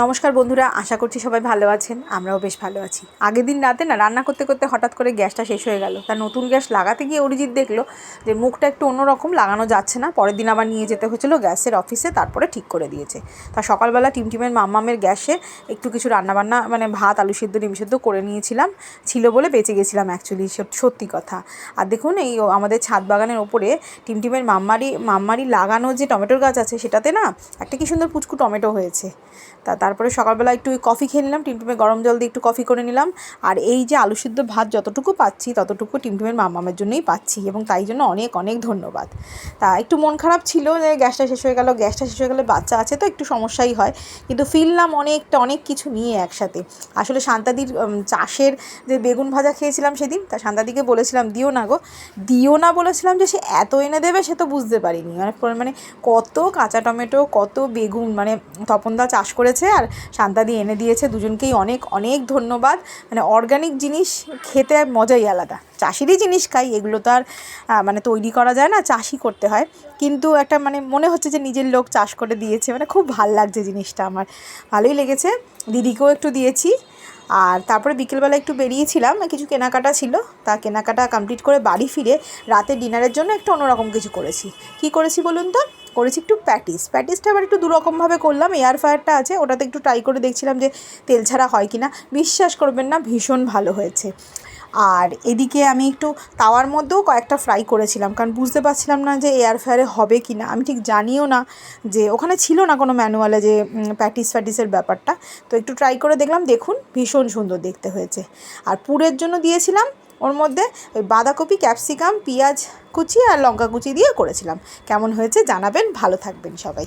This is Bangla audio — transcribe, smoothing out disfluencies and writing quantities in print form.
নমস্কার বন্ধুরা, আশা করছি সবাই ভালো আছেন। আমরাও বেশ ভালো আছি। আগের দিন রাতে না রান্না করতে করতে হঠাৎ করে গ্যাসটা শেষ হয়ে গেল। তার নতুন গ্যাস লাগাতে গিয়ে অরিজিৎ দেখলো যে মুখটা একটু অন্যরকম, লাগানো যাচ্ছে না। পরের দিন আবার নিয়ে যেতে হয়েছিল গ্যাসের অফিসে, তারপরে ঠিক করে দিয়েছে। তা সকালবেলা টিমটিমের মাম্মামের গ্যাসে একটু কিছু রান্নাবান্না মানে ভাত, আলু সিদ্ধ, ডিম সিদ্ধ করে নিয়েছিলাম, ছিল বলে বেঁচে গেছিলাম অ্যাকচুয়ালি, সত্যি কথা। আর দেখুন এই আমাদের ছাদ বাগানের ওপরে টিমটিমের মাম্মারি লাগানো যে টমেটোর গাছ আছে, সেটাতে না একটা কি সুন্দর পুচকু টমেটো হয়েছে। তারপরে সকালবেলা একটু কফি খেয়ে নিলাম, টিমটিমে গরম জল দিয়ে একটু কফি করে নিলাম। আর এই যে আলু সিদ্ধ ভাত যতটুকু পাচ্ছি ততটুকু টিমটিমের মামামের জন্যই পাচ্ছি, এবং তাই জন্য অনেক অনেক ধন্যবাদ। তা একটু মন খারাপ ছিল যে গ্যাসটা শেষ হয়ে গেলে বাচ্চা আছে তো একটু সমস্যাই হয়, কিন্তু ফিরলাম অনেক কিছু নিয়ে একসাথে। আসলে শান্তাদির চাষের যে বেগুন ভাজা খেয়েছিলাম সেদিন, তা শান্তাদিকে বলেছিলাম দিও না বলেছিলাম, যে সে এত এনে দেবে সে তো বুঝতে পারিনি। মানে কত কাঁচা টমেটো, কত বেগুন, মানে তপনদা চাষ করেছে আর শান্তাদি এনে দিয়েছে, দুজনকেই অনেক অনেক ধন্যবাদ। মানে অর্গানিক জিনিস খেতে মজাই আলাদা। চাষিরই জিনিস খাই, এগুলো তো আর মানে তৈরি করা যায় না, চাষই করতে হয়। কিন্তু একটা মানে মনে হচ্ছে যে নিজের লোক চাষ করে দিয়েছে, মানে খুব ভাল লাগছে জিনিসটা, আমার ভালোই লেগেছে। দিদিকেও একটু দিয়েছি। আর তারপরে বিকেলবেলা একটু বেরিয়েছিলাম, কিছু কেনাকাটা ছিল, তা কেনাকাটা কমপ্লিট করে বাড়ি ফিরে রাতে ডিনারের জন্য একটু অন্যরকম কিছু করেছি। কি করেছি বলুন তো? করেছি একটু প্যাটিসটা আবার একটু দুরকমভাবে করলাম। এয়ার ফ্রায়ারটা আছে, ওটাতে একটু ট্রাই করে দেখছিলাম যে তেল ছাড়া হয় কি না। বিশ্বাস করবেন না, ভীষণ ভালো হয়েছে। আর এদিকে আমি একটু তাওয়ার মধ্যেও কয়েকটা ফ্রাই করেছিলাম, কারণ বুঝতে পারছিলাম না যে এয়ার ফ্রায়ারে হবে কি না। আমি ঠিক জানিও না, যে ওখানে ছিল না কোনো ম্যানুয়ালে যে প্যাটিসের ব্যাপারটা। তো একটু ট্রাই করে দেখলাম, দেখুন ভীষণ সুন্দর দেখতে হয়েছে। আর পুরের জন্য দিয়েছিলাম ওর মধ্যে ওই বাঁধাকপি, ক্যাপসিকাম, পেঁয়াজ কুচি আর লঙ্কা কুচি দিয়ে করেছিলাম। কেমন হয়েছে জানাবেন। ভালো থাকবেন সবাই।